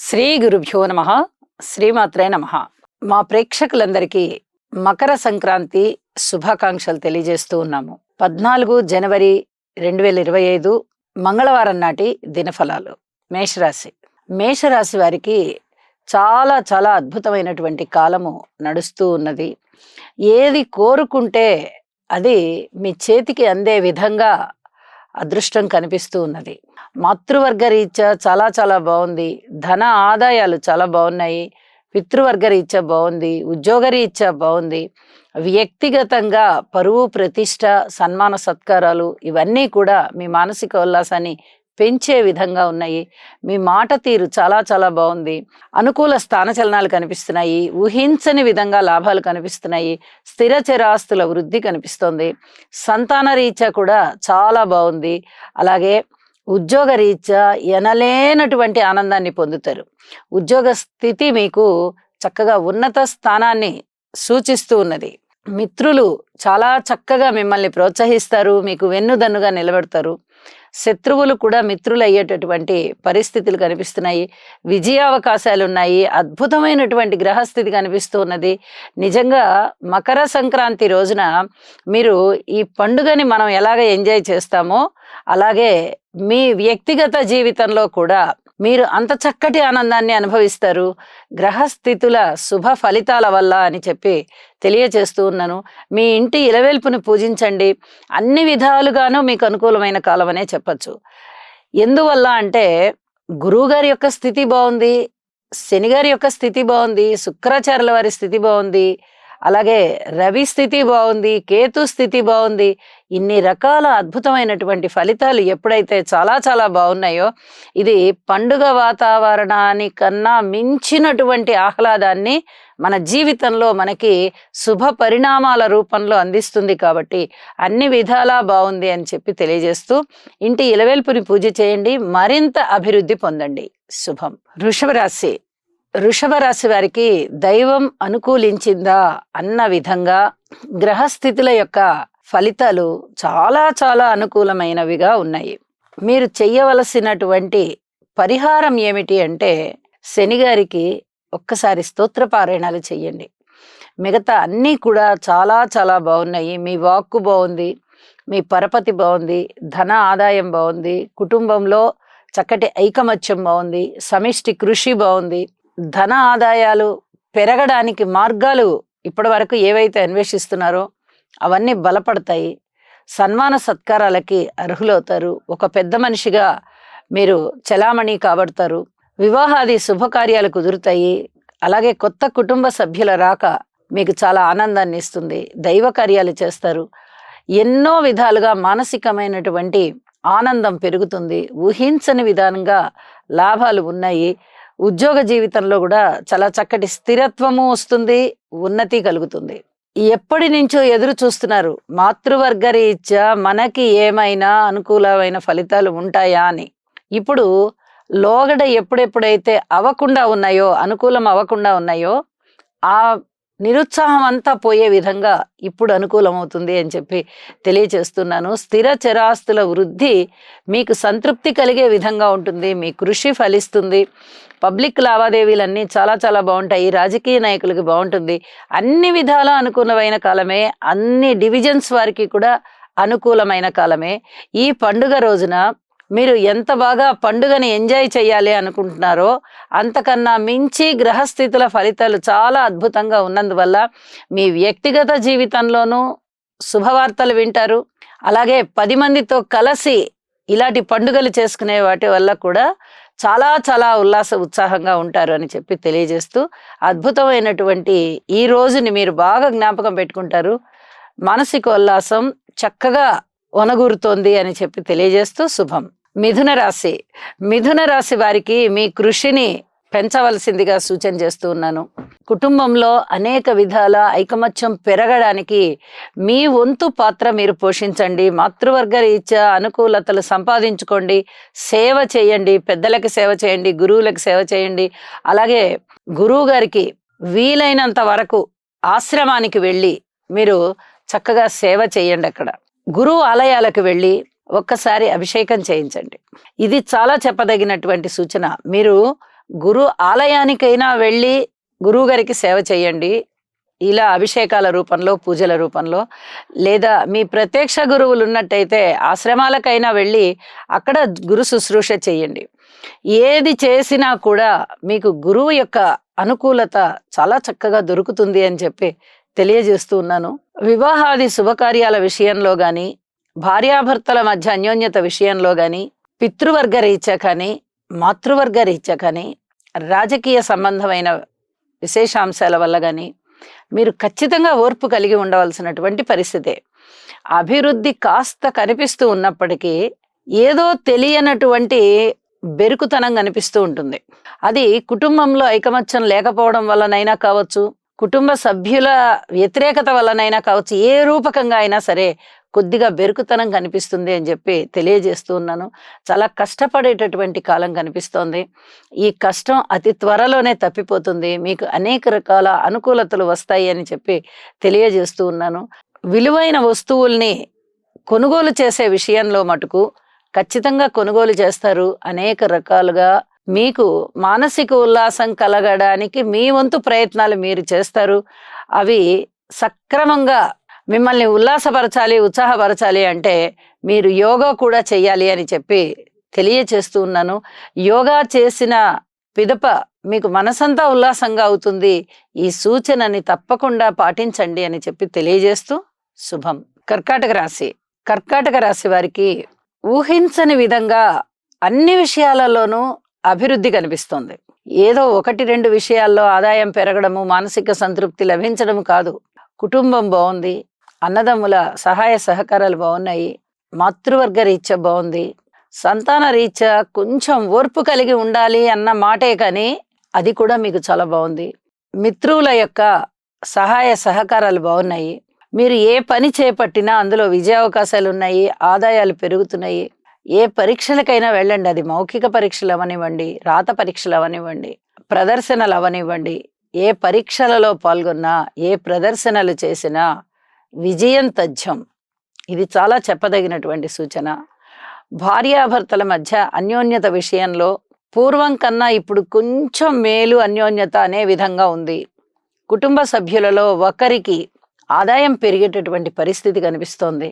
శ్రీ గురుభ్యో నమః. శ్రీమాత్రే నమః. మా ప్రేక్షకులందరికీ మకర సంక్రాంతి శుభాకాంక్షలు తెలియజేస్తూ ఉన్నాము. 14 జనవరి 2025 మంగళవారం నాటి దినఫలాలు. మేషరాశి. మేషరాశి వారికి చాలా చాలా అద్భుతమైనటువంటి కాలము నడుస్తూ ఉన్నది. ఏది కోరుకుంటే అది మీ చేతికి అందే విధంగా అదృష్టం కనిపిస్తూ ఉన్నది. మాతృవర్గ రీత్యా చాలా చాలా బాగుంది. ధన ఆదాయాలు చాలా బాగున్నాయి. పితృవర్గ రీత్యా బాగుంది. ఉద్యోగ రీత్యా బాగుంది. వ్యక్తిగతంగా పరువు ప్రతిష్ట సన్మాన సత్కారాలు ఇవన్నీ కూడా మీ మానసిక ఉల్లాసాన్ని పెంచే విధంగా ఉన్నాయి. మీ మాట తీరు చాలా చాలా బాగుంది. అనుకూల స్థానచలనాలు కనిపిస్తున్నాయి. ఊహించని విధంగా లాభాలు కనిపిస్తున్నాయి. స్థిర చరాస్తుల వృద్ధి కనిపిస్తోంది. సంతాన రీత్యా కూడా చాలా బాగుంది. అలాగే ఉద్యోగ రీత్యా ఎనలేనటువంటి ఆనందాన్ని పొందుతారు. ఉద్యోగ స్థితి మీకు చక్కగా ఉన్నత స్థానాన్ని సూచిస్తూ ఉన్నది. మిత్రులు చాలా చక్కగా మిమ్మల్ని ప్రోత్సహిస్తారు. మీకు వెన్నుదన్నుగా నిలబెడతారు. శత్రువులు కూడా మిత్రులు అయ్యేటటువంటి పరిస్థితులు కనిపిస్తున్నాయి. విజయావకాశాలు ఉన్నాయి. అద్భుతమైనటువంటి గ్రహస్థితి కనిపిస్తూ ఉన్నది. నిజంగా మకర సంక్రాంతి రోజున మీరు ఈ పండుగని మనం ఎలాగ ఎంజాయ్ చేస్తామో అలాగే మీ వ్యక్తిగత జీవితంలో కూడా మీరు అంత చక్కటి ఆనందాన్ని అనుభవిస్తారు. గ్రహస్థితుల శుభ ఫలితాల వల్ల అని చెప్పి తెలియచేస్తూ ఉన్నాను. మీ ఇంటి ఇలవేల్పుని పూజించండి. అన్ని విధాలుగాను మీకు అనుకూలమైన కాలం అనే చెప్పచ్చు. ఎందువల్ల అంటే గురువుగారి యొక్క స్థితి బాగుంది, శనిగారి యొక్క స్థితి బాగుంది, శుక్రాచార్యుల వారి స్థితి బాగుంది, అలాగే రవి స్థితి బాగుంది, కేతు స్థితి బాగుంది. ఇన్ని రకాల అద్భుతమైనటువంటి ఫలితాలు ఎప్పుడైతే చాలా చాలా బాగున్నాయో ఇది పండుగ వాతావరణానికన్నా మించినటువంటి ఆహ్లాదాన్ని మన జీవితంలో మనకి శుభ పరిణామాల రూపంలో అందిస్తుంది. కాబట్టి అన్ని విధాలా బాగుంది అని చెప్పి తెలియజేస్తూ ఇంటి ఇలవేల్పుని పూజ చేయండి. మరింత అభివృద్ధి పొందండి. శుభం. వృషభ రాశి. వృషభ రాశి వారికి దైవం అనుకూలించిందా అన్న విధంగా గ్రహస్థితుల యొక్క ఫలితాలు చాలా చాలా అనుకూలమైనవిగా ఉన్నాయి. మీరు చెయ్యవలసినటువంటి పరిహారం ఏమిటి అంటే శనిగారికి ఒక్కసారి స్తోత్ర పారాయణాలు చెయ్యండి. మిగతా అన్నీ కూడా చాలా చాలా బాగున్నాయి. మీ వాక్కు బాగుంది, మీ పరపతి బాగుంది, ధన ఆదాయం బాగుంది, కుటుంబంలో చక్కటి ఐకమత్యం బాగుంది, సమిష్టి కృషి బాగుంది. ధన ఆదాయాలు పెరగడానికి మార్గాలు ఇప్పటి వరకు ఏవైతే అన్వేషిస్తున్నారో అవన్నీ బలపడతాయి. సన్మాన సత్కారాలకి అర్హులవుతారు. ఒక పెద్ద మనిషిగా మీరు చలామణి కాబడతారు. వివాహాది శుభకార్యాలు కుదురుతాయి. అలాగే కొత్త కుటుంబ సభ్యుల రాక మీకు చాలా ఆనందాన్ని ఇస్తుంది. దైవ కార్యాలు చేస్తారు. ఎన్నో విధాలుగా మానసికమైనటువంటి ఆనందం పెరుగుతుంది. ఊహించని విధానంగా లాభాలు ఉన్నాయి. ఉద్యోగ జీవితంలో కూడా చాలా చక్కటి స్థిరత్వము వస్తుంది, ఉన్నతి కలుగుతుంది. ఎప్పటి నుంచో ఎదురు చూస్తున్నారు మాతృవర్గ రీత్యా మనకి ఏమైనా అనుకూలమైన ఫలితాలు ఉంటాయా అని. ఇప్పుడు లోగడ ఎప్పుడెప్పుడైతే అవ్వకుండా ఉన్నాయో, అనుకూలం అవ్వకుండా ఉన్నాయో ఆ నిరుత్సాహం అంతా పోయే విధంగా ఇప్పుడు అనుకూలమవుతుంది అని చెప్పి తెలియచేస్తున్నాను. స్థిర చరాస్తుల వృద్ధి మీకు సంతృప్తి కలిగే విధంగా ఉంటుంది. మీ కృషి ఫలిస్తుంది. పబ్లిక్ లావాదేవీలన్నీ చాలా చాలా బాగుంటాయి. రాజకీయ నాయకులకి బాగుంటుంది. అన్ని విధాల అనుకూలమైన కాలమే. అన్ని డివిజన్స్ వారికి కూడా అనుకూలమైన కాలమే. ఈ పండుగ రోజున మీరు ఎంత బాగా పండుగని ఎంజాయ్ చేయాలి అనుకుంటున్నారో అంతకన్నా మించి గ్రహస్థితుల ఫలితాలు చాలా అద్భుతంగా ఉన్నందువల్ల మీ వ్యక్తిగత జీవితంలోనూ శుభవార్తలు వింటారు. అలాగే 10 మందితో కలిసి ఇలాంటి పండుగలు చేసుకునే వాటి వల్ల కూడా చాలా చాలా ఉల్లాస ఉత్సాహంగా ఉంటారు అని చెప్పి తెలియజేస్తూ అద్భుతమైనటువంటి ఈ రోజుని మీరు బాగా జ్ఞాపకం పెట్టుకుంటారు. మానసిక ఉల్లాసం చక్కగా ఒనగూరుతోంది అని చెప్పి తెలియజేస్తూ శుభం. మిథున రాశి. మిథున రాశి వారికి మీ కృషిని పెంచవలసిందిగా సూచన చేస్తూ ఉన్నాను. కుటుంబంలో అనేక విధాల ఐకమత్యం పెరగడానికి మీ వంతు పాత్ర మీరు పోషించండి. మాతృవర్గ రీత్యా అనుకూలతలు సంపాదించుకోండి. సేవ చేయండి. పెద్దలకి సేవ చేయండి, గురువులకు సేవ చేయండి. అలాగే గురువు గారికి వీలైనంత వరకు ఆశ్రమానికి వెళ్ళి మీరు చక్కగా సేవ చేయండి. అక్కడ గురువు ఆలయాలకు వెళ్ళి ఒక్కసారి అభిషేకం చేయించండి. ఇది చాలా చెప్పదగినటువంటి సూచన. మీరు గురు ఆలయానికైనా వెళ్ళి గురువుగారికి సేవ చేయండి. ఇలా అభిషేకాల రూపంలో, పూజల రూపంలో. లేదా మీ ప్రత్యక్ష గురువులు ఉన్నట్టయితే ఆశ్రమాలకైనా వెళ్ళి అక్కడ గురు శుశ్రూష చేయండి. ఏది చేసినా కూడా మీకు గురువు యొక్క అనుకూలత చాలా చక్కగా దొరుకుతుంది అని చెప్పి తెలియజేస్తూ ఉన్నాను. వివాహాది శుభకార్యాల విషయంలో కానీ, భార్యాభర్తల మధ్య అన్యోన్యత విషయంలో కానీ, పితృవర్గ రీత్యా కానీ, మాతృవర్గ రీత్యా కానీ, రాజకీయ సంబంధమైన విశేషాంశాల వల్ల కానీ మీరు ఖచ్చితంగా ఓర్పు కలిగి ఉండవలసినటువంటి పరిస్థితే. అభివృద్ధి కాస్త కనిపిస్తూ ఉన్నప్పటికీ ఏదో తెలియనటువంటి బెరుకుతనం కనిపిస్తూ ఉంటుంది. అది కుటుంబంలో ఐకమత్యం లేకపోవడం వల్లనైనా కావచ్చు, కుటుంబ సభ్యుల వ్యతిరేకత వల్లనైనా కావచ్చు, ఏ రూపకంగా అయినా సరే కొద్దిగా బెరుకుతనం కనిపిస్తుంది అని చెప్పి తెలియజేస్తూ ఉన్నాను. చాలా కష్టపడేటటువంటి కాలం కనిపిస్తోంది. ఈ కష్టం అతి త్వరలోనే తప్పిపోతుంది. మీకు అనేక రకాల అనుకూలతలు వస్తాయి అని చెప్పి తెలియజేస్తూ ఉన్నాను. విలువైన వస్తువుల్ని కొనుగోలు చేసే విషయంలో మటుకు ఖచ్చితంగా కొనుగోలు చేస్తారు. అనేక రకాలుగా మీకు మానసిక ఉల్లాసం కలగడానికి మీ వంతు ప్రయత్నాలు మీరు చేస్తారు. అవి సక్రమంగా మిమ్మల్ని ఉల్లాసపరచాలి, ఉత్సాహపరచాలి అంటే మీరు యోగా కూడా చెయ్యాలి అని చెప్పి తెలియచేస్తూ ఉన్నాను. యోగా చేసిన పిదప మీకు మనసంతా ఉల్లాసంగా అవుతుంది. ఈ సూచనని తప్పకుండా పాటించండి అని చెప్పి తెలియజేస్తూ శుభం. కర్కాటక రాశి. కర్కాటక రాశి వారికి ఊహించని విధంగా అన్ని విషయాలలోనూ అభివృద్ధి కనిపిస్తుంది. ఏదో 1-2 విషయాల్లో ఆదాయం పెరగడము, మానసిక సంతృప్తి లభించడం కాదు. కుటుంబం బాగుంది, అన్నదమ్ముల సహాయ సహకారాలు బాగున్నాయి, మాతృవర్గ రీత్యా బాగుంది, సంతాన రీత్యా కొంచెం ఓర్పు కలిగి ఉండాలి అన్న మాటే కానీ అది కూడా మీకు చాలా బాగుంది. మిత్రుల యొక్క సహాయ సహకారాలు బాగున్నాయి. మీరు ఏ పని చేపట్టినా అందులో విజయావకాశాలు ఉన్నాయి, ఆదాయాలు పెరుగుతున్నాయి. ఏ పరీక్షలకైనా వెళ్ళండి, అది మౌఖిక పరీక్షలు అవనివ్వండి, రాత పరీక్షలు అవనివ్వండి, ప్రదర్శనలు అవనివ్వండి, ఏ పరీక్షలలో పాల్గొన్నా, ఏ ప్రదర్శనలు చేసినా విజయం తథ్యం. ఇది చాలా చెప్పదగినటువంటి సూచన. భార్యాభర్తల మధ్య అన్యోన్యత విషయంలో పూర్వం కన్నా ఇప్పుడు కొంచెం మేలు, అన్యోన్యత అనే విధంగా ఉంది. కుటుంబ సభ్యులలో ఒకరికి ఆదాయం పెరిగేటటువంటి పరిస్థితి కనిపిస్తోంది.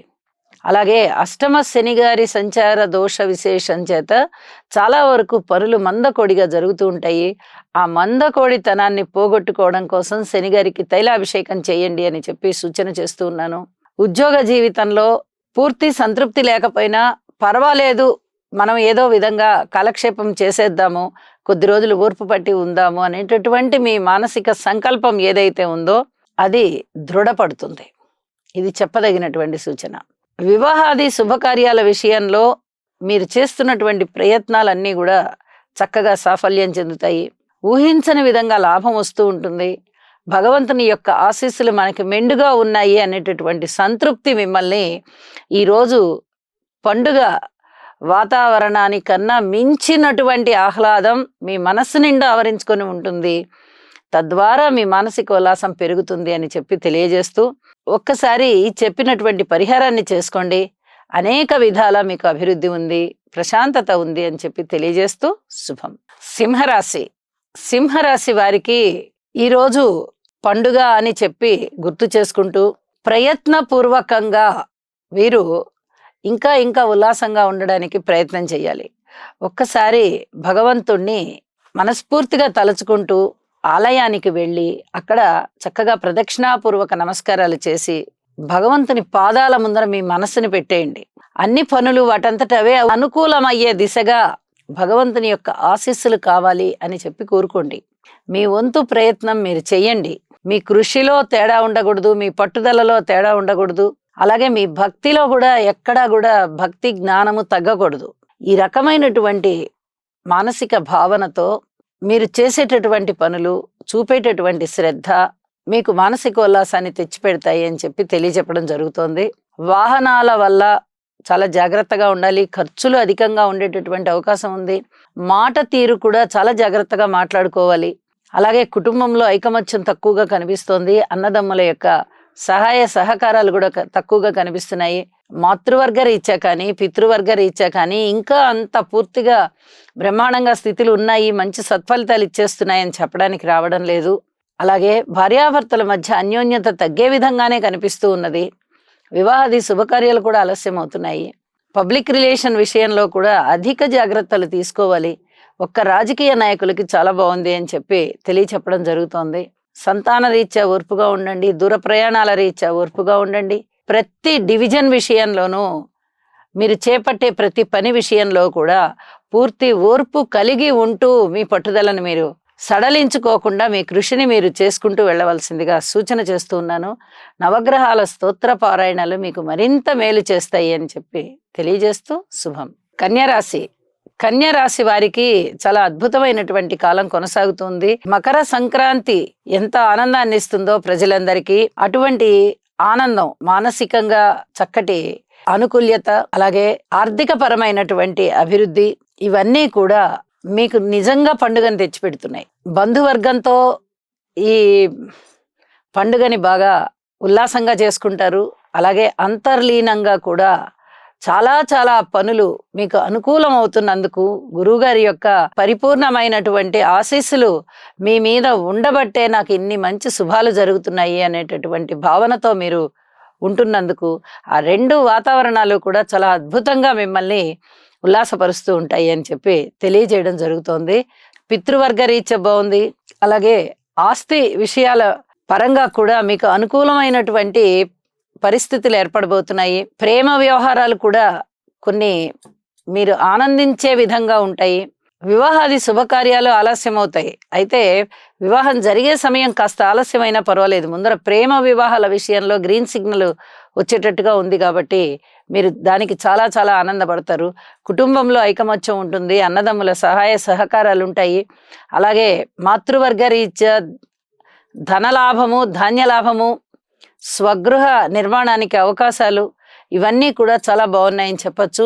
అలాగే అష్టమ శని గారి సంచార దోష విశేషం చేత చాలా వరకు పనులు మందకోడిగా జరుగుతూ ఉంటాయి. ఆ మందకోడితనాన్ని పోగొట్టుకోవడం కోసం శని గారికి తైలాభిషేకం చేయండి అని చెప్పి సూచన చేస్తూ ఉన్నాను. ఉద్యోగ జీవితంలో పూర్తి సంతృప్తి లేకపోయినా పర్వాలేదు, మనం ఏదో విధంగా కాలక్షేపం చేసేద్దాము, కొద్ది రోజులు ఓర్పు పట్టి ఉందాము అనేటటువంటి మీ మానసిక సంకల్పం ఏదైతే ఉందో అది దృఢపడుతుంది. ఇది చెప్పదగినటువంటి సూచన. వివాహాది శుభకార్యాల విషయంలో మీరు చేస్తున్నటువంటి ప్రయత్నాలన్నీ కూడా చక్కగా సాఫల్యం చెందుతాయి. ఊహించని విధంగా లాభం వస్తూ ఉంటుంది. భగవంతుని యొక్క ఆశీస్సులు మనకి మెండుగా ఉన్నాయి అనేటటువంటి సంతృప్తి మిమ్మల్ని ఈరోజు పండుగ వాతావరణానికన్నా మించినటువంటి ఆహ్లాదం మీ మనస్సు నిండా ఆవరించుకొని ఉంటుంది. తద్వారా మీ మానసిక ఉల్లాసం పెరుగుతుంది అని చెప్పి తెలియజేస్తూ, ఒక్కసారి చెప్పినటువంటి పరిహారాన్ని చేసుకోండి. అనేక విధాల మీకు అభివృద్ధి ఉంది, ప్రశాంతత ఉంది అని చెప్పి తెలియజేస్తూ శుభం. సింహరాశి. సింహరాశి వారికి ఈరోజు పండుగ అని చెప్పి గుర్తు చేసుకుంటూ ప్రయత్నపూర్వకంగా వీరు ఇంకా ఇంకా ఉల్లాసంగా ఉండడానికి ప్రయత్నం చేయాలి. ఒక్కసారి భగవంతుణ్ణి మనస్ఫూర్తిగా తలుచుకుంటూ ఆలయానికి వెళ్ళి అక్కడ చక్కగా ప్రదక్షిణాపూర్వక నమస్కారాలు చేసి భగవంతుని పాదాల ముందర మీ మనస్సుని పెట్టేయండి. అన్ని పనులు వాటంతటవే అనుకూలమయ్యే దిశగా భగవంతుని యొక్క ఆశీస్సులు కావాలి అని చెప్పి కోరుకోండి. మీ వంతు ప్రయత్నం మీరు చెయ్యండి. మీ కృషిలో తేడా ఉండకూడదు, మీ పట్టుదలలో తేడా ఉండకూడదు, అలాగే మీ భక్తిలో కూడా ఎక్కడా కూడా భక్తి జ్ఞానము తగ్గకూడదు. ఈ రకమైనటువంటి మానసిక భావనతో మీరు చేసేటటువంటి పనులు, చూపేటటువంటి శ్రద్ధ మీకు మానసిక ఉల్లాసాన్ని తెచ్చిపెడతాయి అని చెప్పి తెలియజెప్పడం జరుగుతోంది. వాహనాల వల్ల చాలా జాగ్రత్తగా ఉండాలి. ఖర్చులు అధికంగా ఉండేటటువంటి అవకాశం ఉంది. మాట తీరు కూడా చాలా జాగ్రత్తగా మాట్లాడుకోవాలి. అలాగే కుటుంబంలో ఐకమత్యం తక్కువగా కనిపిస్తోంది. అన్నదమ్ముల యొక్క సహాయ సహకారాలు కూడా తక్కువగా కనిపిస్తున్నాయి. మాతృవర్గ రీత్యా కానీ పితృవర్గ రీత్యా కానీ ఇంకా అంత పూర్తిగా బ్రహ్మాండంగా స్థితులు ఉన్నాయి, మంచి సత్ఫలితాలు ఇచ్చేస్తున్నాయని చెప్పడానికి రావడం లేదు. అలాగే భార్యాభర్తల మధ్య అన్యోన్యత తగ్గే విధంగానే కనిపిస్తూ ఉన్నది. వివాహాది శుభకార్యాలు కూడా ఆలస్యం అవుతున్నాయి. పబ్లిక్ రిలేషన్ విషయంలో కూడా అధిక జాగ్రత్తలు తీసుకోవాలి. ఒక్క రాజకీయ నాయకులకి చాలా బాగుంది అని చెప్పి తెలియచెప్పడం జరుగుతోంది. సంతాన రీత్యా ఓర్పుగా ఉండండి, దూర ప్రయాణాల రీత్యా ఓర్పుగా ఉండండి. ప్రతి డివిజన్ విషయంలోనూ మీరు చేపట్టే ప్రతి పని విషయంలో కూడా పూర్తి ఓర్పు కలిగి ఉంటూ మీ పట్టుదలను మీరు సడలించుకోకుండా మీ కృషిని మీరు చేసుకుంటూ వెళ్ళవలసిందిగా సూచన చేస్తూ ఉన్నాను. నవగ్రహాల స్తోత్ర పారాయణాలు మీకు మరింత మేలు చేస్తాయి అని చెప్పి తెలియజేస్తూ శుభం. కన్యరాశి. కన్యరాశి వారికి చాలా అద్భుతమైనటువంటి కాలం కొనసాగుతుంది. మకర సంక్రాంతి ఎంత ఆనందాన్ని ఇస్తుందో ప్రజలందరికీ, అటువంటి ఆనందం మానసికంగా చక్కటి అనుకూల్యత, అలాగే ఆర్థిక పరమైనటువంటి అభివృద్ధి, ఇవన్నీ కూడా మీకు నిజంగా పండుగని తెచ్చిపెడుతున్నాయి. బంధువర్గంతో ఈ పండుగని బాగా ఉల్లాసంగా చేసుకుంటారు. అలాగే అంతర్లీనంగా కూడా చాలా చాలా పనులు మీకు అనుకూలం అవుతున్నందుకు గురువుగారి యొక్క పరిపూర్ణమైనటువంటి ఆశీస్సులు మీ మీద ఉండబట్టే నాకు ఇన్ని మంచి శుభాలు జరుగుతున్నాయి అనేటటువంటి భావనతో మీరు ఉంటున్నందుకు ఆ రెండు వాతావరణాలు కూడా చాలా అద్భుతంగా మిమ్మల్ని ఉల్లాసపరుస్తూ ఉంటాయి అని చెప్పి తెలియజేయడం జరుగుతోంది. పితృవర్గ రీత్యా బాగుంది. అలాగే ఆస్తి విషయాల పరంగా కూడా మీకు అనుకూలమైనటువంటి పరిస్థితులు ఏర్పడబోతున్నాయి. ప్రేమ వ్యవహారాలు కూడా కొన్ని మీరు ఆనందించే విధంగా ఉంటాయి. వివాహాది శుభకార్యాలు ఆలస్యం అవుతాయి. అయితే వివాహం జరిగే సమయం కాస్త ఆలస్యమైనా పర్వాలేదు. ముందర ప్రేమ వివాహాల విషయంలో గ్రీన్ సిగ్నల్ వచ్చేటట్టుగా ఉంది కాబట్టి మీరు దానికి చాలా చాలా ఆనందపడతారు. కుటుంబంలో ఐకమత్యం ఉంటుంది. అన్నదమ్ముల సహాయ సహకారాలు ఉంటాయి. అలాగే మాతృవర్గ రీత్యా ధనలాభము, ధాన్యలాభము, స్వగృహ నిర్మాణానికి అవకాశాలు, ఇవన్నీ కూడా చాలా బాగున్నాయని చెప్పచ్చు.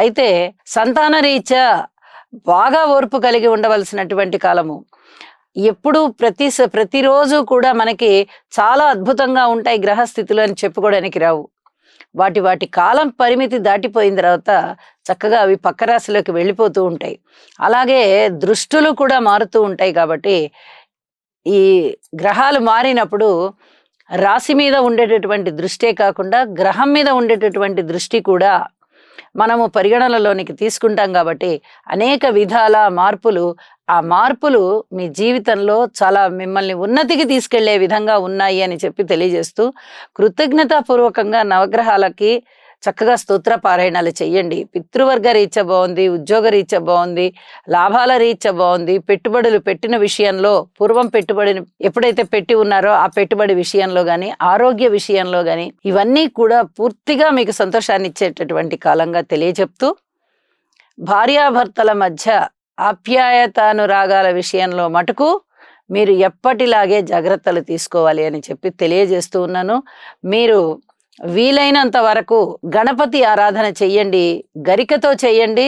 అయితే సంతాన రీత్యా బాగా ఓర్పు కలిగి ఉండవలసినటువంటి కాలము. ఎప్పుడు ప్రతిరోజు కూడా మనకి చాలా అద్భుతంగా ఉంటాయి గ్రహస్థితులు అని చెప్పుకోవడానికి రావు. వాటి కాలం పరిమితి దాటిపోయిన తర్వాత చక్కగా అవి పక్క రాశిలోకి వెళ్ళిపోతూ ఉంటాయి. అలాగే దృష్టులు కూడా మారుతూ ఉంటాయి. కాబట్టి ఈ గ్రహాలు మారినప్పుడు రాశి మీద ఉండేటటువంటి దృష్టే కాకుండా గ్రహం మీద ఉండేటటువంటి దృష్టి కూడా మనము పరిగణనలోనికి తీసుకుంటాం. కాబట్టి అనేక విధాల మార్పులు, ఆ మార్పులు మీ జీవితంలో చాలా మిమ్మల్ని ఉన్నతికి తీసుకెళ్లే విధంగా ఉన్నాయి అని చెప్పి తెలియజేస్తూ కృతజ్ఞతాపూర్వకంగా నవగ్రహాలకి చక్కగా స్తోత్ర పారాయణాలు చెయ్యండి. పితృవర్గ రీత్యా బాగుంది, ఉద్యోగ రీత్యా బాగుంది, లాభాల రీత్యా బాగుంది. పెట్టుబడులు పెట్టిన విషయంలో, పూర్వం పెట్టుబడిని ఎప్పుడైతే పెట్టి ఉన్నారో ఆ పెట్టుబడి విషయంలో కానీ, ఆరోగ్య విషయంలో కానీ, ఇవన్నీ కూడా పూర్తిగా మీకు సంతోషాన్ని ఇచ్చేటటువంటి కాలంగా తెలియచెప్తూ భార్యాభర్తల మధ్య ఆప్యాయతానురాగాల విషయంలో మటుకు మీరు ఎప్పటిలాగే జాగ్రత్తలు తీసుకోవాలి అని చెప్పి తెలియజేస్తూ ఉన్నాను. మీరు వీలైనంత వరకు గణపతి ఆరాధన చెయ్యండి, గరికతో చెయ్యండి,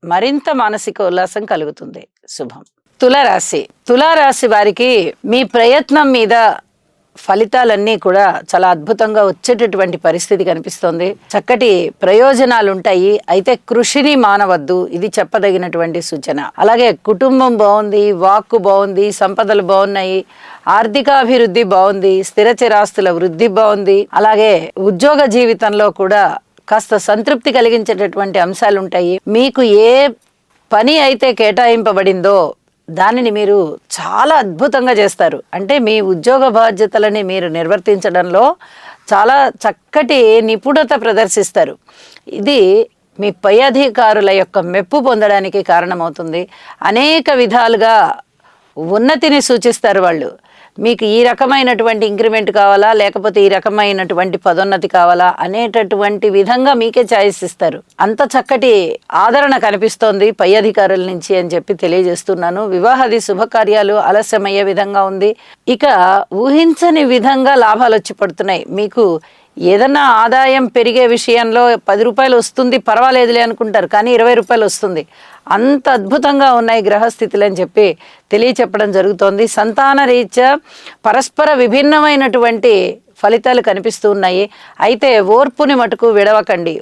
మరింత మానసిక ఉల్లాసం కలుగుతుంది. శుభం. తులారాశి. తులారాశి వారికి మీ ప్రయత్నం మీద ఫలితాలన్నీ కూడా చాలా అద్భుతంగా వచ్చేటటువంటి పరిస్థితి కనిపిస్తోంది. చక్కటి ప్రయోజనాలు ఉంటాయి. అయితే కృషిని మానవద్దు, ఇది చెప్పదగినటువంటి సూచన. అలాగే కుటుంబం బాగుంది, వాక్కు బాగుంది, సంపదలు బాగున్నాయి, ఆర్థికాభివృద్ధి బాగుంది, స్థిర చిరాస్తుల వృద్ధి బాగుంది. అలాగే ఉద్యోగ జీవితంలో కూడా కాస్త సంతృప్తి కలిగించేటటువంటి అంశాలు ఉంటాయి. మీకు ఏ పని అయితే కేటాయింపబడిందో దానిని మీరు చాలా అద్భుతంగా చేస్తారు. అంటే మీ ఉద్యోగ బాధ్యతలని మీరు నిర్వర్తించడంలో చాలా చక్కటి నిపుణత ప్రదర్శిస్తారు. ఇది మీ పై అధికారుల యొక్క మెప్పు పొందడానికి కారణమవుతుంది. అనేక విధాలుగా ఉన్నతిని సూచిస్తారు వాళ్ళు. మీకు ఈ రకమైనటువంటి ఇంక్రిమెంట్ కావాలా, లేకపోతే ఈ రకమైనటువంటి పదోన్నతి కావాలా అనేటటువంటి విధంగా మీకే ఛాయిస్ ఇస్తారు. అంత చక్కటి ఆదరణ కనిపిస్తోంది పై అధికారుల నుంచి అని చెప్పి తెలియజేస్తున్నాను. వివాహాది శుభకార్యాలు ఆలస్యమయ్యే విధంగా ఉంది. ఇక ఊహించని విధంగా లాభాలు వచ్చి పడుతున్నాయి. మీకు ఏదన్నా ఆదాయం పెరిగే విషయంలో 10 రూపాయలు వస్తుంది పర్వాలేదులే అనుకుంటారు, కానీ 20 రూపాయలు వస్తుంది. అంత అద్భుతంగా ఉన్నాయి గ్రహస్థితులు అని చెప్పి తెలియచెప్పడం జరుగుతోంది. సంతాన రీత్యా పరస్పర విభిన్నమైనటువంటి ఫలితాలు కనిపిస్తూ ఉన్నాయి. అయితే ఓర్పుని మటుకు విడవకండి.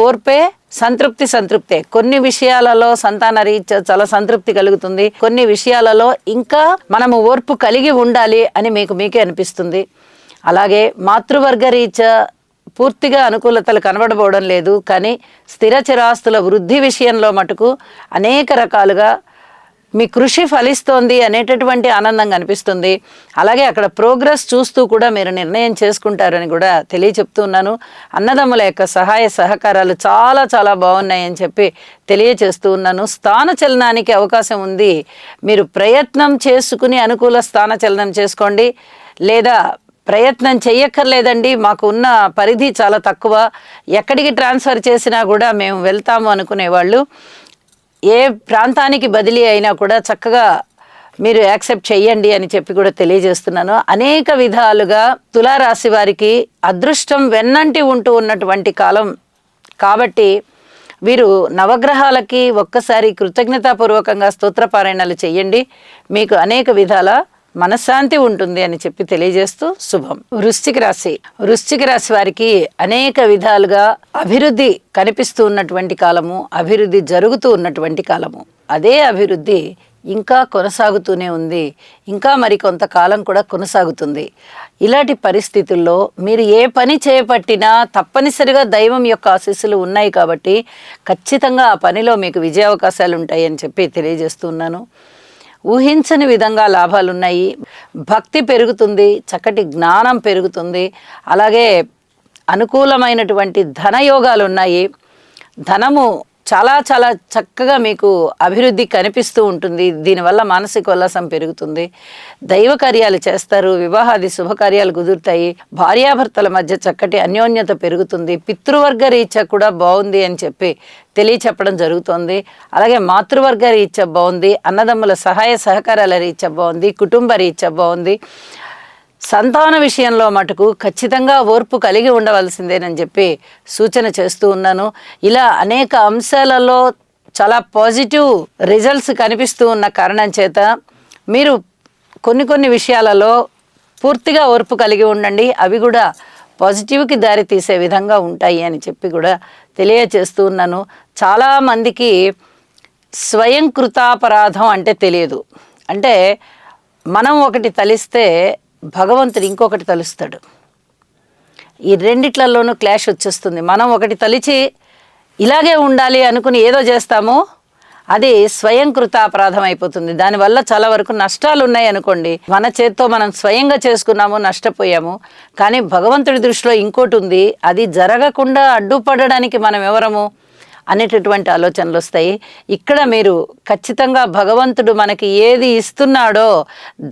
ఓర్పే సంతృప్తే. కొన్ని విషయాలలో సంతాన రీత్యా చాలా సంతృప్తి కలుగుతుంది, కొన్ని విషయాలలో ఇంకా మనము ఓర్పు కలిగి ఉండాలి అని మీకే అనిపిస్తుంది. అలాగే మాతృవర్గ రీత్యా పూర్తిగా అనుకూలతలు కనబడబోవడం లేదు, కానీ స్థిర చిరాస్తుల వృద్ధి విషయంలో మటుకు అనేక రకాలుగా మీ కృషి ఫలిస్తోంది అనేటటువంటి ఆనందం కనిపిస్తుంది. అలాగే అక్కడ ప్రోగ్రెస్ చూస్తూ కూడా మీరు నిర్ణయం చేసుకుంటారని కూడా తెలియచెప్తున్నాను. అన్నదమ్ముల యొక్క సహాయ సహకారాలు చాలా చాలా బాగున్నాయని చెప్పి తెలియచేస్తూ ఉన్నాను. స్థాన చలనానికి అవకాశం ఉంది. మీరు ప్రయత్నం చేసుకుని అనుకూల స్థాన చలనం చేసుకోండి, లేదా ప్రయత్నం చెయ్యక్కర్లేదండి, మాకు ఉన్న పరిధి చాలా తక్కువ, ఎక్కడికి ట్రాన్స్ఫర్ చేసినా కూడా మేము వెళ్తాము అనుకునేవాళ్ళు ఏ ప్రాంతానికి బదిలీ అయినా కూడా చక్కగా మీరు యాక్సెప్ట్ చెయ్యండి అని చెప్పి కూడా తెలియజేస్తున్నాను. అనేక విధాలుగా తులారాశి వారికి అదృష్టం వెన్నంటి ఉంటూ ఉన్నటువంటి కాలం కాబట్టి వీరు నవగ్రహాలకి ఒక్కసారి కృతజ్ఞతాపూర్వకంగా స్తోత్రపారాయణాలు చెయ్యండి, మీకు అనేక విధాల మనశ్శాంతి ఉంటుంది అని చెప్పి తెలియజేస్తూ శుభం. వృశ్చిక రాశి వారికి అనేక విధాలుగా అభివృద్ధి కనిపిస్తూ ఉన్నటువంటి కాలము, అభివృద్ధి జరుగుతూ ఉన్నటువంటి కాలము. అదే అభివృద్ధి ఇంకా కొనసాగుతూనే ఉంది, ఇంకా మరి కొంతకాలం కూడా కొనసాగుతుంది. ఇలాంటి పరిస్థితుల్లో మీరు ఏ పని చేపట్టినా తప్పనిసరిగా దైవం యొక్క ఆశీస్సులు ఉన్నాయి కాబట్టి ఖచ్చితంగా ఆ పనిలో మీకు విజయావకాశాలు ఉంటాయి అని చెప్పి తెలియజేస్తున్నాను. ఊహించని విధంగా లాభాలు ఉన్నాయి, భక్తి పెరుగుతుంది, చక్కటి జ్ఞానం పెరుగుతుంది, అలాగే అనుకూలమైనటువంటి ధనయోగాలు ఉన్నాయి. ధనము చాలా చాలా చక్కగా మీకు అభివృద్ధి కనిపిస్తూ ఉంటుంది. దీనివల్ల మానసిక ఉల్లాసం పెరుగుతుంది, దైవ కార్యాలు చేస్తారు, వివాహాది శుభకార్యాలు కుదురుతాయి, భార్యాభర్తల మధ్య చక్కటి అన్యోన్యత పెరుగుతుంది, పితృవర్గ రీత్యా కూడా బాగుంది అని చెప్పి తెలియచెప్పడం జరుగుతోంది. అలాగే మాతృవర్గ రీత్యా బాగుంది, అన్నదమ్ముల సహాయ సహకారాల రీత్యా బాగుంది, కుటుంబ రీత్యా బాగుంది. సంతాన విషయంలో మటుకు ఖచ్చితంగా ఓర్పు కలిగి ఉండవలసిందేనని చెప్పి సూచన చేస్తూ ఉన్నాను. ఇలా అనేక అంశాలలో చాలా పాజిటివ్ రిజల్ట్స్ కనిపిస్తూ ఉన్న కారణం చేత మీరు కొన్ని విషయాలలో పూర్తిగా ఓర్పు కలిగి ఉండండి, అవి కూడా పాజిటివ్కి దారి తీసే విధంగా ఉంటాయి అని చెప్పి కూడా తెలియచేస్తూ ఉన్నాను. చాలామందికి స్వయం కృతాపరాధం అంటే తెలియదు. అంటే మనం ఒకటి తలిస్తే భగవంతుడు ఇంకొకటి తలుస్తాడు. ఈ రెండిట్లలోనూ క్లాష్ వచ్చేస్తుంది. మనం ఒకటి తలిచి ఇలాగే ఉండాలి అనుకుని ఏదో చేస్తామో అది స్వయం కృతాపరాధం అయిపోతుంది. దానివల్ల చాలా వరకు నష్టాలు ఉన్నాయి అనుకోండి. మన చేత్తో మనం స్వయంగా చేసుకున్నాము, నష్టపోయాము. కానీ భగవంతుడి దృష్టిలో ఇంకోటి ఉంది, అది జరగకుండా అడ్డుపడడానికి మనం ఎవరము అనేటటువంటి ఆలోచనలు వస్తాయి. ఇక్కడ మీరు ఖచ్చితంగా భగవంతుడు మనకి ఏది ఇస్తున్నాడో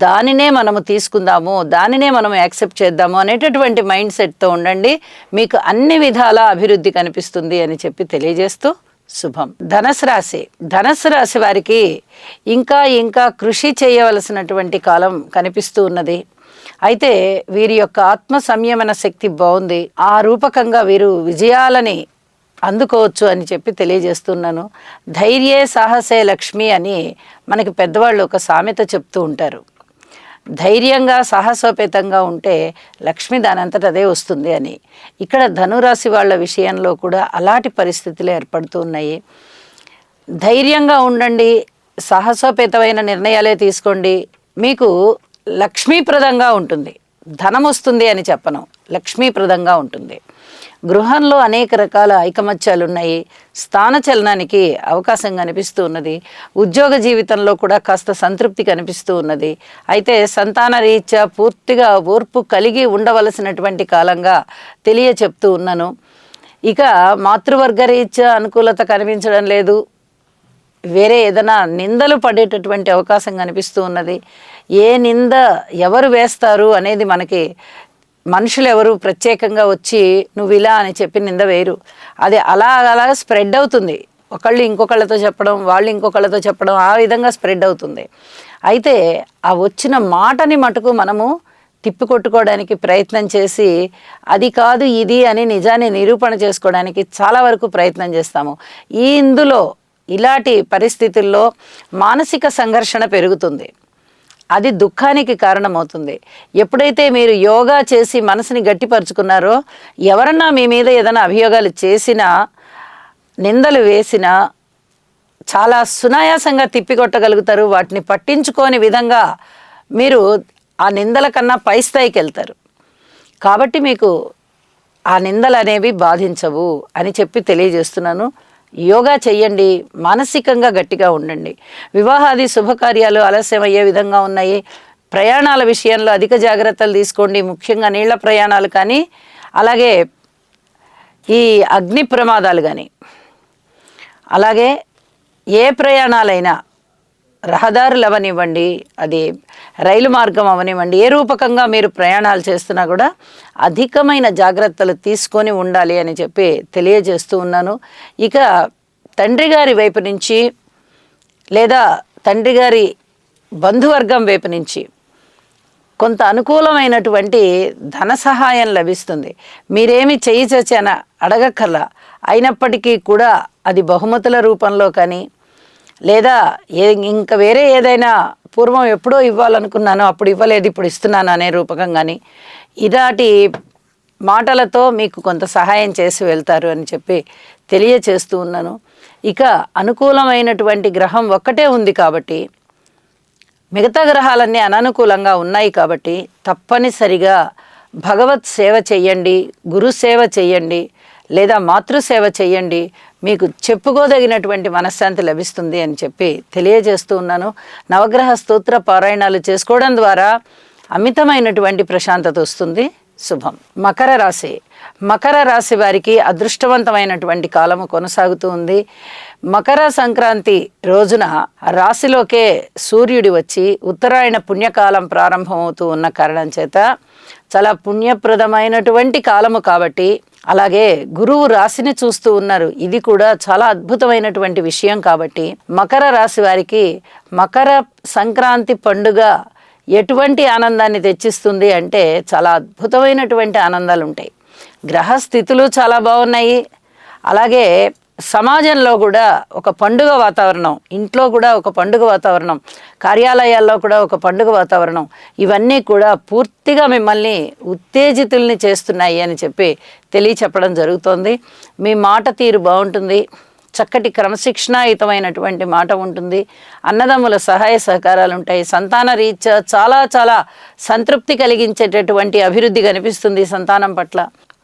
దానినే మనము తీసుకుందాము, దానినే మనం యాక్సెప్ట్ చేద్దాము అనేటటువంటి మైండ్ సెట్తో ఉండండి, మీకు అన్ని విధాల అభివృద్ధి కనిపిస్తుంది అని చెప్పి తెలియజేస్తూ శుభం. ధనస్సు రాశి వారికి ఇంకా కృషి చేయవలసినటువంటి కాలం కనిపిస్తూ ఉన్నది. అయితే వీరి యొక్క ఆత్మ సంయమన శక్తి బాగుంది, ఆ రూపకంగా వీరు విజయాలని అందుకోవచ్చు అని చెప్పి తెలియజేస్తున్నాను. ధైర్యే సాహసే లక్ష్మి అని మనకి పెద్దవాళ్ళు ఒక సామెత చెప్తూ ఉంటారు. ధైర్యంగా సాహసోపేతంగా ఉంటే లక్ష్మి దానంతట అదే వస్తుంది అని. ఇక్కడ ధనురాశి వాళ్ళ విషయంలో కూడా అలాంటి పరిస్థితులు ఏర్పడుతూ ఉన్నాయి. ధైర్యంగా ఉండండి, సాహసోపేతమైన నిర్ణయాలే తీసుకోండి, మీకు లక్ష్మీప్రదంగా ఉంటుంది. ధనం వస్తుంది అని చెప్పను, లక్ష్మీప్రదంగా ఉంటుంది. గృహంలో అనేక రకాల ఐకమత్యాలు ఉన్నాయి, స్థానచలనానికి అవకాశం కనిపిస్తూ ఉన్నది. ఉద్యోగ జీవితంలో కూడా కాస్త సంతృప్తి కనిపిస్తూ ఉన్నది. అయితే సంతాన రీత్యా పూర్తిగా ఓర్పు కలిగి ఉండవలసినటువంటి కాలంగా తెలియచెప్తూ ఉన్నాను. ఇక మాతృవర్గ రీత్యా అనుకూలత కనిపించడం లేదు, వేరే ఏదైనా నిందలు పడేటటువంటి అవకాశం కనిపిస్తూ ఉన్నది. ఏ నింద ఎవరు వేస్తారు అనేది మనకి మనుషులు ఎవరు ప్రత్యేకంగా వచ్చి నువ్వు ఇలా అని చెప్పి నింద వేయరు. అది అలా స్ప్రెడ్ అవుతుంది. ఒకళ్ళు ఇంకొకళ్ళతో చెప్పడం, వాళ్ళు ఇంకొకళ్ళతో చెప్పడం, ఆ విధంగా స్ప్రెడ్ అవుతుంది. అయితే ఆ వచ్చిన మాటని మటుకు మనము తిప్పికొట్టుకోవడానికి ప్రయత్నం చేసి అది కాదు ఇది అని నిజాన్ని నిరూపణ చేసుకోవడానికి చాలా వరకు ప్రయత్నం చేస్తాము. ఇందులో ఇలాంటి పరిస్థితుల్లో మానసిక సంఘర్షణ పెరుగుతుంది. అది దుఃఖానికి కారణమవుతుంది. ఎప్పుడైతే మీరు యోగా చేసి మనసుని గట్టిపరుచుకున్నారో, ఎవరన్నా మీ మీద ఏదైనా అభియోగాలు చేసినా, నిందలు వేసినా చాలా సునాయాసంగా తిప్పికొట్టగలుగుతారు. వాటిని పట్టించుకోని విధంగా మీరు ఆ నిందల కన్నా పై స్థాయికి వెళ్తారు. కాబట్టి మీకు ఆ నిందలు అనేవి బాధించవు అని చెప్పి తెలియజేస్తున్నాను. యోగా చెయ్యండి, మానసికంగా గట్టిగా ఉండండి. వివాహాది శుభకార్యాలు ఆలస్యం అయ్యే విధంగా ఉన్నాయి. ప్రయాణాల విషయంలో అధిక జాగ్రత్తలు తీసుకోండి, ముఖ్యంగా నీళ్ల ప్రయాణాలు కానీ, అలాగే ఈ అగ్ని ప్రమాదాలు కానీ, అలాగే ఏ ప్రయాణాలైనా రహదారులు అవనివ్వండి, అది రైలు మార్గం అవనివ్వండి, ఏ రూపకంగా మీరు ప్రయాణాలు చేస్తున్నా కూడా అధికమైన జాగ్రత్తలు తీసుకొని ఉండాలి అని చెప్పి తెలియజేస్తూ ఉన్నాను. ఇక తండ్రి గారి వైపు నుంచి లేదా తండ్రి గారి బంధువర్గం వైపు నుంచి కొంత అనుకూలమైనటువంటి ధన సహాయం లభిస్తుంది. మీరేమి చేయి చచ్చాన అడగక్కర్లా, అయినప్పటికీ కూడా అది బహుమతుల రూపంలో కానీ, లేదా ఇంకా వేరే ఏదైనా పూర్వం ఎప్పుడో ఇవ్వాలనుకున్నానో అప్పుడు ఇవ్వలేదు ఇప్పుడు ఇస్తున్నాను అనే రూపకం కానీ, ఇలాంటి మాటలతో మీకు కొంత సహాయం చేసి వెళ్తారు అని చెప్పి తెలియచేస్తూ ఉన్నాను. ఇక అనుకూలమైనటువంటి గ్రహం ఒక్కటే ఉంది కాబట్టి, మిగతా గ్రహాలన్నీ అననుకూలంగా ఉన్నాయి కాబట్టి తప్పనిసరిగా భగవత్ సేవ చెయ్యండి, గురు సేవ చెయ్యండి, లేదా మాతృసేవ చెయ్యండి. మీకు చెప్పుకోదగినటువంటి మనశ్శాంతి లభిస్తుంది అని చెప్పి తెలియజేస్తూ ఉన్నాను. నవగ్రహ స్తోత్ర పారాయణాలు చేసుకోవడం ద్వారా అమితమైనటువంటి ప్రశాంతత వస్తుంది. శుభం. మకర రాశి. మకర రాశి వారికి అదృష్టవంతమైనటువంటి కాలము కొనసాగుతూ ఉంది. మకర సంక్రాంతి రోజున రాశిలోకే సూర్యుడు వచ్చి ఉత్తరాయణ పుణ్యకాలం ప్రారంభమవుతూ ఉన్న కారణం చేత చాలా పుణ్యప్రదమైనటువంటి కాలము కాబట్టి, అలాగే గురువు రాశిని చూస్తూ ఉన్నారు, ఇది కూడా చాలా అద్భుతమైనటువంటి విషయం కాబట్టి మకర రాశి వారికి మకర సంక్రాంతి పండుగ ఎటువంటి ఆనందాన్ని తెచ్చిస్తుంది అంటే చాలా అద్భుతమైనటువంటి ఆనందాలు ఉంటాయి. గ్రహస్థితులు చాలా బాగున్నాయి. అలాగే సమాజంలో కూడా ఒక పండుగ వాతావరణం, ఇంట్లో కూడా ఒక పండుగ వాతావరణం, కార్యాలయాల్లో కూడా ఒక పండుగ వాతావరణం, ఇవన్నీ కూడా పూర్తిగా మిమ్మల్ని ఉత్తేజితుల్ని చేస్తున్నాయి అని చెప్పి తెలియచెప్పడం జరుగుతోంది. మీ మాట తీరు బాగుంటుంది, చక్కటి క్రమశిక్షణాయుతమైనటువంటి మాట ఉంటుంది, అన్నదమ్ముల సహాయ సహకారాలు ఉంటాయి, సంతాన రీత్యా చాలా చాలా సంతృప్తి కలిగించేటటువంటి అభివృద్ధి కనిపిస్తుంది సంతానం పట్ల.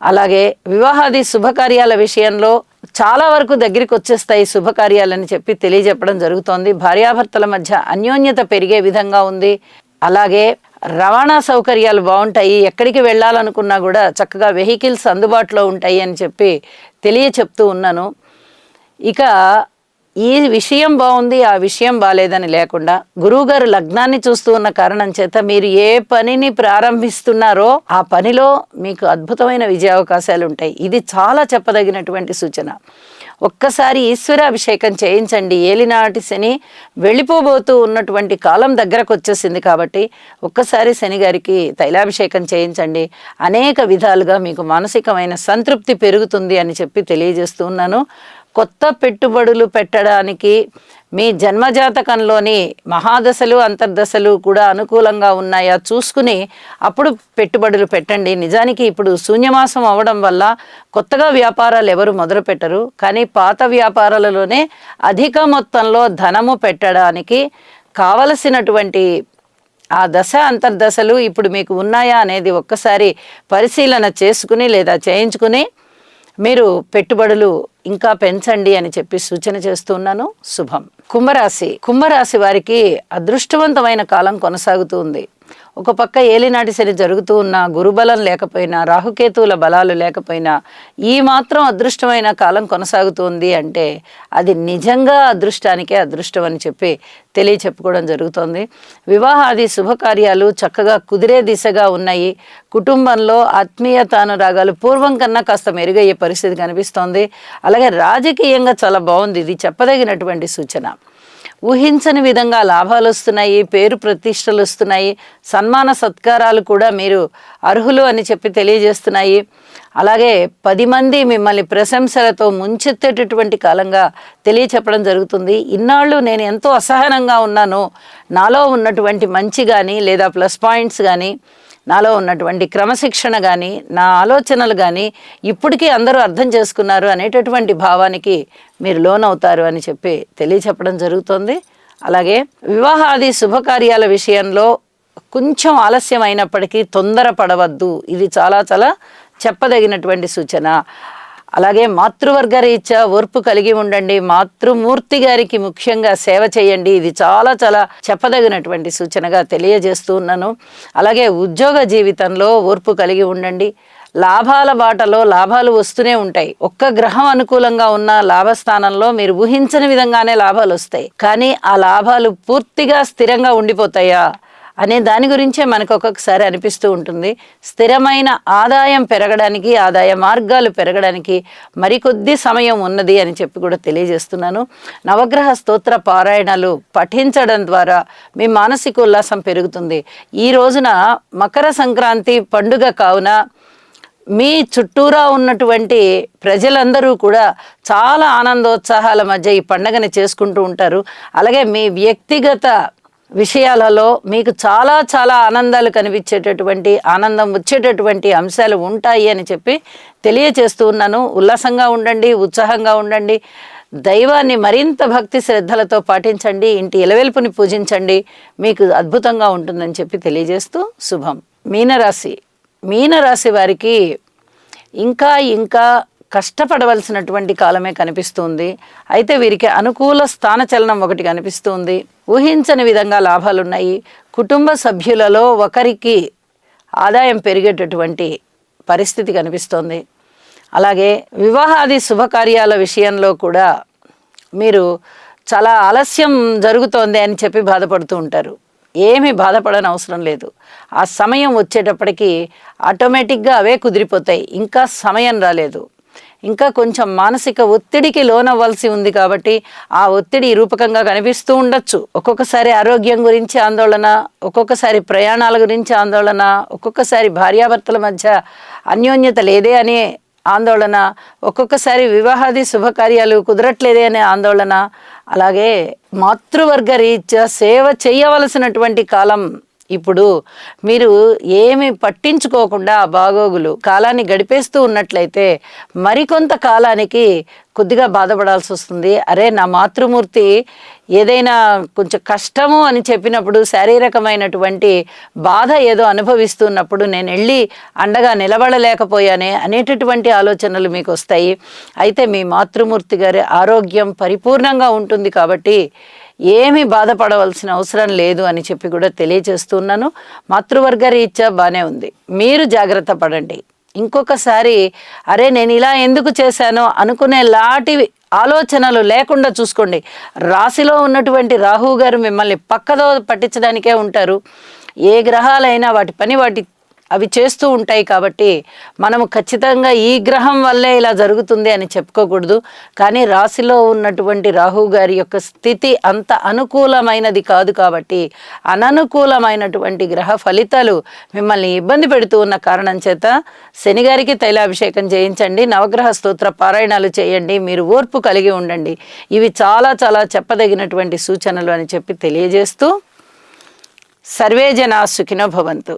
అలాగే వివాహాది శుభకార్యాల విషయంలో చాలా వరకు దగ్గరికి వచ్చేస్తాయి శుభకార్యాలని చెప్పి తెలియజెప్పడం జరుగుతోంది. భార్యాభర్తల మధ్య అన్యోన్యత పెరిగే విధంగా ఉంది. అలాగే రవాణా సౌకర్యాలు బాగుంటాయి, ఎక్కడికి వెళ్ళాలనుకున్నా కూడా చక్కగా వెహికల్స్ అందుబాటులో ఉంటాయి అని చెప్పి తెలియచెప్తూ ఉన్నాను. ఇక ఈ విషయం బాగుంది, ఆ విషయం బాలేదని లేకుండా గురువుగారు లగ్నాన్ని చూస్తూ ఉన్న కారణం చేత మీరు ఏ పనిని ప్రారంభిస్తున్నారో ఆ పనిలో మీకు అద్భుతమైన విజయావకాశాలు ఉంటాయి. ఇది చాలా చెప్పదగినటువంటి సూచన. ఒక్కసారి ఈశ్వరాభిషేకం చేయించండి. ఏలినాటి శని వెళ్ళిపోబోతూ ఉన్నటువంటి కాలం దగ్గరకు వచ్చేసింది కాబట్టి ఒక్కసారి శని గారికి తైలాభిషేకం చేయించండి. అనేక విధాలుగా మీకు మానసికమైన సంతృప్తి పెరుగుతుంది అని చెప్పి తెలియజేస్తూ ఉన్నాను. కొత్త పెట్టుబడులు పెట్టడానికి మీ జన్మజాతకంలోని మహాదశలు అంతర్దశలు కూడా అనుకూలంగా ఉన్నాయా చూసుకుని అప్పుడు పెట్టుబడులు పెట్టండి. నిజానికి ఇప్పుడు శూన్యమాసం అవ్వడం వల్ల కొత్తగా వ్యాపారాలు ఎవరు మొదలు పెట్టరు, కానీ పాత వ్యాపారాలలోనే అధిక మొత్తంలో ధనము పెట్టడానికి కావలసినటువంటి ఆ దశ అంతర్దశలు ఇప్పుడు మీకు ఉన్నాయా అనేది ఒక్కసారి పరిశీలన చేసుకుని లేదా చేయించుకుని మీరు పెట్టుబడులు ఇంకా పెంచండి అని చెప్పి సూచన చేస్తున్నాను. శుభం. కుంభరాశి. కుంభరాశి వారికి అదృష్టవంతమైన కాలం కొనసాగుతూ ఉంది. ఒక పక్క ఏలినాటి శని జరుగుతూ ఉన్న, గురుబలం లేకపోయినా, రాహుకేతువుల బలాలు లేకపోయినా ఈ మాత్రం అదృష్టమైన కాలం కొనసాగుతుంది అంటే అది నిజంగా అదృష్టానికే అదృష్టం అని చెప్పి తెలియచెప్పుకోవడం జరుగుతోంది. వివాహాది శుభకార్యాలు చక్కగా కుదిరే దిశగా ఉన్నాయి. కుటుంబంలో ఆత్మీయత అనురాగాలు పూర్వం కన్నా కాస్త మెరుగయ్యే పరిస్థితి కనిపిస్తోంది. అలాగే రాజకీయంగా చాలా బాగుంది. ఇది చెప్పదగినటువంటి సూచన. ఊహించని విధంగా లాభాలు వస్తున్నాయి, పేరు ప్రతిష్టలు వస్తున్నాయి, సన్మాన సత్కారాలు కూడా మీరు అర్హులు అని చెప్పి తెలియజేస్తున్నాయి. అలాగే 10 మంది మిమ్మల్ని ప్రశంసలతో ముంచెత్తేటటువంటి కాలంగా తెలియచెప్పడం జరుగుతుంది. ఇన్నాళ్ళు నేను ఎంతో అసహనంగా ఉన్నాను, నాలో ఉన్నటువంటి మంచి కానీ లేదా ప్లస్ పాయింట్స్ కానీ, నాలో ఉన్నటువంటి క్రమశిక్షణ కానీ, నా ఆలోచనలు కానీ ఇప్పటికీ అందరూ అర్థం చేసుకున్నారు అనేటటువంటి భావానికి మీరు లోనవుతారు అని చెప్పి తెలియచెప్పడం జరుగుతుంది. అలాగే వివాహాది శుభకార్యాల విషయంలో కొంచెం ఆలస్యం అయినప్పటికీ తొందరపడవద్దు, ఇది చాలా చాలా చెప్పదగినటువంటి సూచన. అలాగే మాతృవర్గ రీత్యా ఓర్పు కలిగి ఉండండి, మాతృమూర్తి గారికి ముఖ్యంగా సేవ చేయండి, ఇది చాలా చాలా చెప్పదగినటువంటి సూచనగా తెలియజేస్తూ ఉన్నాను. అలాగే ఉద్యోగ జీవితంలో ఓర్పు కలిగి ఉండండి, లాభాల బాటలో లాభాలు వస్తూనే ఉంటాయి. ఒక్క గ్రహం అనుకూలంగా ఉన్న లాభస్థానంలో మీరు ఊహించని విధంగానే లాభాలు వస్తాయి, కానీ ఆ లాభాలు పూర్తిగా స్థిరంగా ఉండిపోతాయా అనే దాని గురించే మనకు ఒక్కొక్కసారి అనిపిస్తూ ఉంటుంది. స్థిరమైన ఆదాయం పెరగడానికి, ఆదాయ మార్గాలు పెరగడానికి మరికొద్ది సమయం ఉన్నది అని చెప్పి కూడా తెలియజేస్తున్నాను. నవగ్రహ స్తోత్ర పారాయణాలు పఠించడం ద్వారా మీ మానసిక ఉల్లాసం పెరుగుతుంది. ఈ రోజున మకర సంక్రాంతి పండుగ కావున మీ చుట్టూరా ఉన్నటువంటి ప్రజలందరూ కూడా చాలా ఆనందోత్సాహాల మధ్య ఈ పండుగని చేసుకుంటూ ఉంటారు. అలాగే మీ వ్యక్తిగత విషయాలలో మీకు చాలా చాలా ఆనందాలు కనిపించేటటువంటి, ఆనందం వచ్చేటటువంటి అంశాలు ఉంటాయి అని చెప్పి తెలియచేస్తూ ఉన్నాను. ఉల్లాసంగా ఉండండి, ఉత్సాహంగా ఉండండి, దైవాన్ని మరింత భక్తి శ్రద్ధలతో పాటించండి, ఇంటి ఇలవెల్పుని పూజించండి, మీకు అద్భుతంగా ఉంటుందని చెప్పి తెలియజేస్తూ శుభం. మీనరాశి వారికి ఇంకా ఇంకా కష్టపడవలసినటువంటి కాలమే కనిపిస్తుంది. అయితే వీరికి అనుకూల స్థానచలనం ఒకటి కనిపిస్తుంది. ఊహించని విధంగా లాభాలున్నాయి. కుటుంబ సభ్యులలో ఒకరికి ఆదాయం పెరిగేటటువంటి పరిస్థితి కనిపిస్తోంది. అలాగే వివాహాది శుభకార్యాల విషయంలో కూడా మీరు చాలా ఆలస్యం జరుగుతోంది అని చెప్పి బాధపడుతూ ఉంటారు. ఏమీ బాధపడని అవసరం లేదు. ఆ సమయం వచ్చేటప్పటికి ఆటోమేటిక్గా అవే కుదిరిపోతాయి. ఇంకా సమయం రాలేదు, ఇంకా కొంచెం మానసిక ఒత్తిడికి లోనవ్వాల్సి ఉంది కాబట్టి ఆ ఒత్తిడి రూపకంగా కనిపిస్తూ ఉండొచ్చు. ఒక్కొక్కసారి ఆరోగ్యం గురించి ఆందోళన, ఒక్కొక్కసారి ప్రయాణాల గురించి ఆందోళన, ఒక్కొక్కసారి భార్యాభర్తల మధ్య అన్యోన్యత లేదే అనే ఆందోళన, ఒక్కొక్కసారి వివాహాది శుభకార్యాలు కుదరట్లేదే అనే ఆందోళన. అలాగే మాతృవర్గ రీత్యా సేవ చేయవలసినటువంటి కాలం ఇప్పుడు. మీరు ఏమి పట్టించుకోకుండా బాగోగులు కాలాన్ని గడిపేస్తూ ఉన్నట్లయితే మరికొంత కాలానికి కొద్దిగా బాధపడాల్సి వస్తుంది. అరే, నా మాతృమూర్తి ఏదైనా కొంచెం కష్టము అని చెప్పినప్పుడు, శారీరకమైనటువంటి బాధ ఏదో అనుభవిస్తున్నప్పుడు నేను వెళ్ళి అండగా నిలబడలేకపోయానే అనేటటువంటి ఆలోచనలు మీకు వస్తాయి. అయితే మీ మాతృమూర్తి గారి ఆరోగ్యం పరిపూర్ణంగా ఉంటుంది కాబట్టి ఏమీ బాధపడవలసిన అవసరం లేదు అని చెప్పి కూడా తెలియజేస్తున్నాను. మాతృవర్గ రీత్యా బాగానే ఉంది, మీరు జాగ్రత్త పడండి. ఇంకొకసారి అరే నేను ఇలా ఎందుకు చేశానో అనుకునే లాంటి ఆలోచనలు లేకుండా చూసుకోండి. రాశిలో ఉన్నటువంటి రాహువు గారు మిమ్మల్ని పక్కదో పట్టించడానికే ఉంటారు. ఏ గ్రహాలైనా వాటి పని అవి చేస్తూ ఉంటాయి కాబట్టి మనము ఖచ్చితంగా ఈ గ్రహం వల్లే ఇలా జరుగుతుంది అని చెప్పుకోకూడదు. కానీ రాశిలో ఉన్నటువంటి రాహు గారి యొక్క స్థితి అంత అనుకూలమైనది కాదు కాబట్టి అననుకూలమైనటువంటి గ్రహ ఫలితాలు మిమ్మల్ని ఇబ్బంది పెడుతూ ఉన్న కారణం చేత శనిగారికి తైలాభిషేకం చేయించండి, నవగ్రహ స్తోత్ర పారాయణాలు చేయండి, మీరు ఓర్పు కలిగి ఉండండి. ఇవి చాలా చాలా చెప్పదగినటువంటి సూచనలు అని చెప్పి తెలియజేస్తూ సర్వే జనా సుఖినో భవంతు.